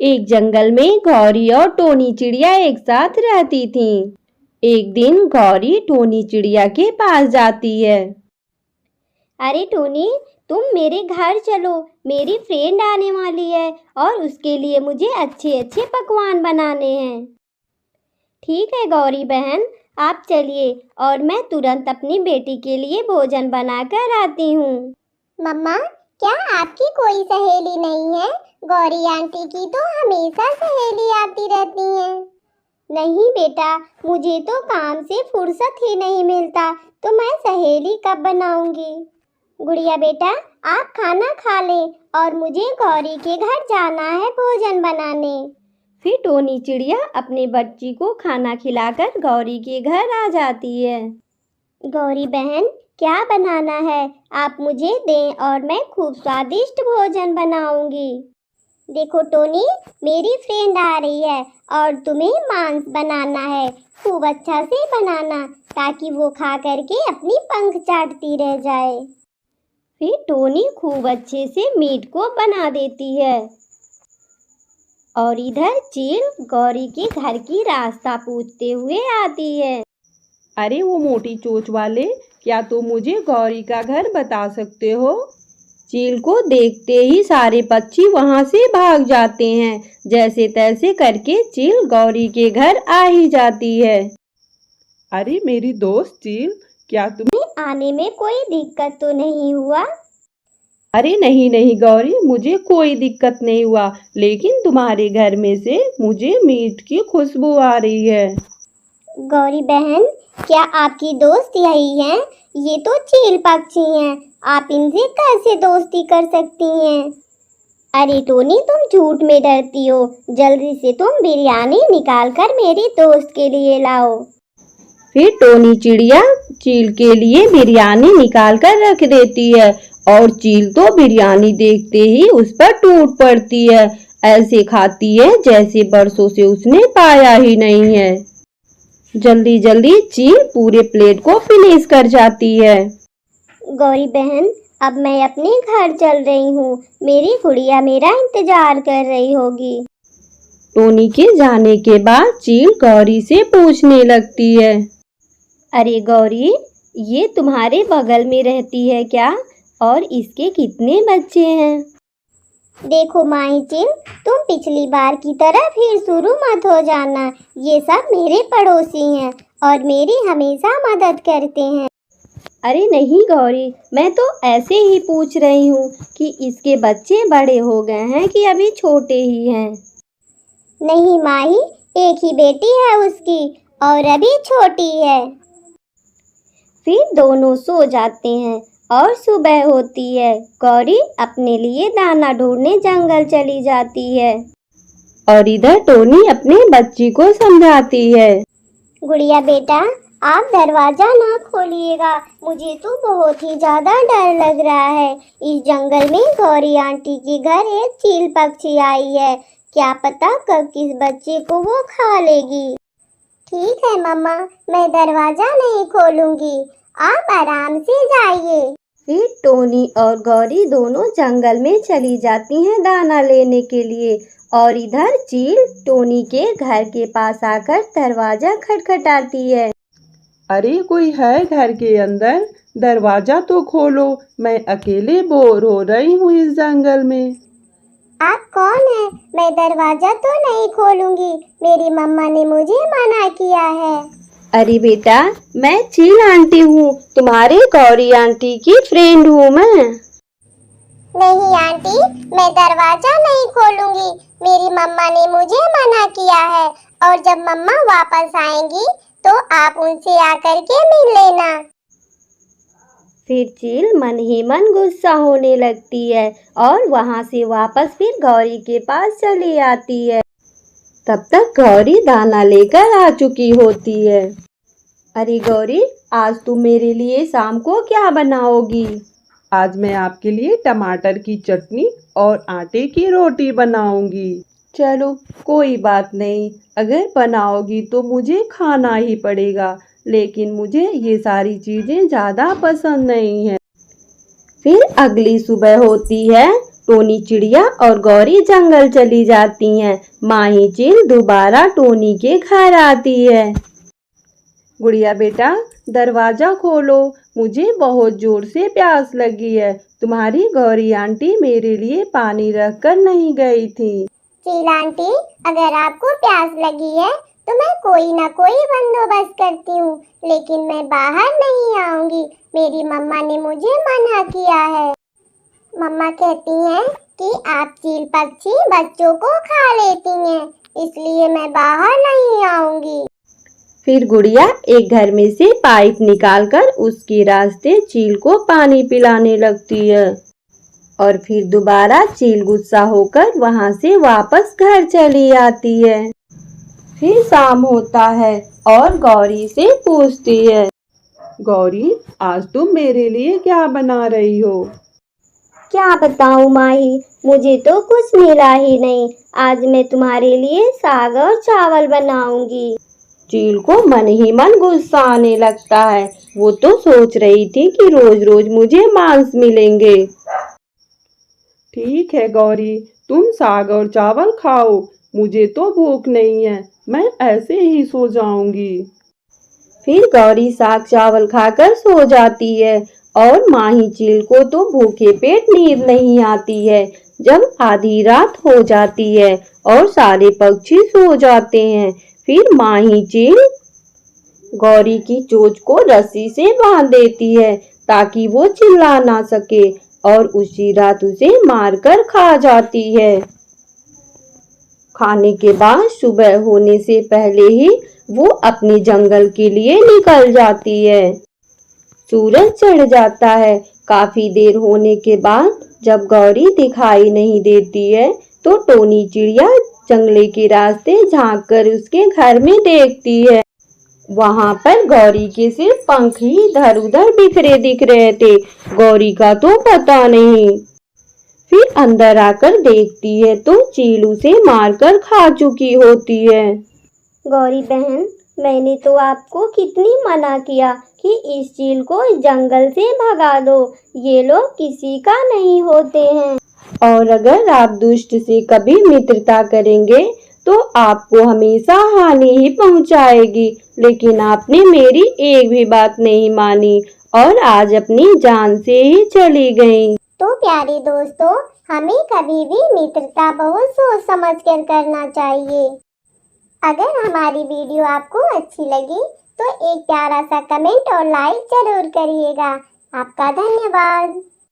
एक जंगल में गौरी और टोनी चिड़िया एक साथ रहती थीं। एक दिन गौरी टोनी चिड़िया के पास जाती है। अरे टोनी, तुम मेरे घर चलो, मेरी फ्रेंड आने वाली है और उसके लिए मुझे अच्छे अच्छे पकवान बनाने हैं। ठीक है गौरी बहन, आप चलिए और मैं तुरंत अपनी बेटी के लिए भोजन बनाकर आती हूँ। मम्मा, क्या आपकी कोई सहेली नहीं है? गौरी आंटी की तो हमेशा सहेली आती रहती हैं। नहीं बेटा, मुझे तो काम से फुर्सत ही नहीं मिलता, तो मैं सहेली कब बनाऊंगी। गुड़िया बेटा, आप खाना खा लें और मुझे गौरी के घर जाना है भोजन बनाने। फिर टोनी चिड़िया अपने बच्ची को खाना खिलाकर गौरी के घर आ जाती है। गौरी बहन, क्या बनाना है आप मुझे दें और मैं खूब स्वादिष्ट भोजन बनाऊंगी। देखो टोनी, मेरी फ्रेंड आ रही है और तुम्हें मांस बनाना है, खूब अच्छा से बनाना ताकि वो खा करके अपनी पंख चाटती रह जाए। फिर टोनी खूब अच्छे से मीट को बना देती है और इधर चील गौरी के घर की रास्ता पूछते हुए आती है। अरे वो मोटी चोंच वाले, क्या तुम मुझे गौरी का घर बता सकते हो? चील को देखते ही सारे पक्षी वहां से भाग जाते हैं। जैसे तैसे करके चील गौरी के घर आ ही जाती है। अरे मेरी दोस्त चील, क्या तुम्हें आने में कोई दिक्कत तो नहीं हुआ? अरे नहीं नहीं गौरी, मुझे कोई दिक्कत नहीं हुआ, लेकिन तुम्हारे घर में से मुझे मीट की खुशबू आ रही है। गौरी बहन, क्या आपकी दोस्त यही हैं? ये तो चील पक्षी हैं, आप इनसे कैसे दोस्ती कर सकती हैं? अरे टोनी, तुम झूठ में डरती हो, जल्दी से तुम बिरयानी निकाल कर मेरी दोस्त के लिए लाओ। फिर टोनी चिड़िया चील के लिए बिरयानी निकाल कर रख देती है और चील तो बिरयानी देखते ही उस पर टूट पड़ती है। ऐसे खाती है जैसे बरसों से उसने पाया ही नहीं है। जल्दी जल्दी चील पूरे प्लेट को फिनिश कर जाती है। गौरी बहन, अब मैं अपने घर चल रही हूँ, मेरी गुड़िया मेरा इंतजार कर रही होगी। टोनी के जाने के बाद चील गौरी से पूछने लगती है। अरे गौरी, ये तुम्हारे बगल में रहती है क्या? और इसके कितने बच्चे हैं? देखो माही चील, तुम पिछली बार की तरह फिर शुरू मत हो जाना। ये सब मेरे पड़ोसी हैं और मेरी हमेशा मदद करते हैं। अरे नहीं गौरी, मैं तो ऐसे ही पूछ रही हूँ कि इसके बच्चे बड़े हो गए हैं कि अभी छोटे ही हैं। नहीं माही, एक ही बेटी है उसकी और अभी छोटी है। फिर दोनों सो जाते हैं और सुबह होती है। गौरी अपने लिए दाना ढूंढने जंगल चली जाती है और इधर टोनी अपने बच्ची को समझाती है। गुड़िया बेटा, आप दरवाजा ना खोलिएगा, मुझे तो बहुत ही ज्यादा डर लग रहा है। इस जंगल में गौरी आंटी के घर एक चील पक्षी आई है, क्या पता कब किस बच्चे को वो खा लेगी। ठीक है मम्मा, मैं दरवाजा नहीं खोलूंगी, आप आराम से जाइए। फिर टोनी और गौरी दोनों जंगल में चली जाती हैं दाना लेने के लिए और इधर चील टोनी के घर के पास आकर दरवाजा खटखटाती है। अरे कोई है घर के अंदर? दरवाजा तो खोलो, मैं अकेले बोर हो रही हूँ इस जंगल में। आप कौन है? मैं दरवाजा तो नहीं खोलूंगी, मेरी मम्मा ने मुझे मना किया है। अरे बेटा, मैं चील आंटी हूँ, तुम्हारे गौरी आंटी की फ्रेंड हूँ मैं। नहीं आंटी, मैं दरवाजा नहीं खोलूंगी, मेरी मम्मा ने मुझे मना किया है और जब मम्मा वापस आएंगी तो आप उनसे आकर के मिल लेना। फिर चील मन ही मन गुस्सा होने लगती है और वहां से वापस फिर गौरी के पास चली आती है। तब तक गौरी दाना लेकर आ चुकी होती है। अरे गौरी, आज तुम मेरे लिए शाम को क्या बनाओगी? आज मैं आपके लिए टमाटर की चटनी और आटे की रोटी बनाऊंगी। चलो कोई बात नहीं, अगर बनाओगी तो मुझे खाना ही पड़ेगा, लेकिन मुझे ये सारी चीज़ें ज़्यादा पसंद नहीं है। फिर अगली सुबह होती है टोनी चिड़िया और गौरी जंगल चली जाती हैं। माही चील दोबारा टोनी के घर आती है। गुड़िया बेटा, दरवाजा खोलो, मुझे बहुत जोर से प्यास लगी है। तुम्हारी गौरी आंटी मेरे लिए पानी रख कर नहीं गई थी। चील आंटी, अगर आपको प्यास लगी है तो मैं कोई ना कोई बंदोबस्त करती हूँ, लेकिन मैं बाहर नहीं आऊंगी। मेरी मम्मा ने मुझे मना किया है। मम्मा कहती हैं कि आप चील पक्षी बच्चों को खा लेती हैं, इसलिए मैं बाहर नहीं आऊंगी। फिर गुड़िया एक घर में से पाइप निकालकर उसके रास्ते चील को पानी पिलाने लगती है और फिर दोबारा चील गुस्सा होकर वहां से वापस घर चली आती है। फिर शाम होता है और गौरी से पूछती है, गौरी, आज तुम मेरे लिए क्या बना रही हो? क्या बताऊं माही, मुझे तो कुछ मिला ही नहीं। आज मैं तुम्हारे लिए साग और चावल बनाऊंगी। चील को मन ही मन गुस्सा आने लगता है। वो तो सोच रही थी कि रोज रोज मुझे मांस मिलेंगे। ठीक है गौरी, तुम साग और चावल खाओ, मुझे तो भूख नहीं है, मैं ऐसे ही सो जाऊंगी। फिर गौरी साग चावल खाकर सो जाती है और माही चील को तो भूखे पेट नींद नहीं आती है। जब आधी रात हो जाती है और सारे पक्षी सो जाते हैं, फिर माही चील गौरी की चोंच को रस्सी से बांध देती है ताकि वो चिल्ला ना सके और उसी रात उसे मारकर खा जाती है। खाने के बाद सुबह होने से पहले ही वो अपने जंगल के लिए निकल जाती है। सूरज चढ़ जाता है। काफी देर होने के बाद जब गौरी दिखाई नहीं देती है तो टोनी चिड़िया जंगले के रास्ते झांक कर उसके घर में देखती है। वहां पर गौरी के सिर्फ पंख ही इधर उधर बिखरे दिख रहे थे। गौरी का तो पता नहीं। फिर अंदर आकर देखती है तो चील उसे मारकर खा चुकी होती है। गौरी बहन, मैंने तो आपको कितनी मना किया कि इस चील को जंगल से भगा दो। ये लोग किसी का नहीं होते हैं। और अगर आप दुष्ट से कभी मित्रता करेंगे तो आपको हमेशा हानि ही पहुंचाएगी। लेकिन आपने मेरी एक भी बात नहीं मानी और आज अपनी जान से ही चली गई। तो प्यारे दोस्तों, हमें कभी भी मित्रता बहुत सोच समझ कर करना चाहिए। अगर हमारी वीडियो आपको अच्छी लगी तो एक प्यारा सा कमेंट और लाइक जरूर करिएगा। आपका धन्यवाद।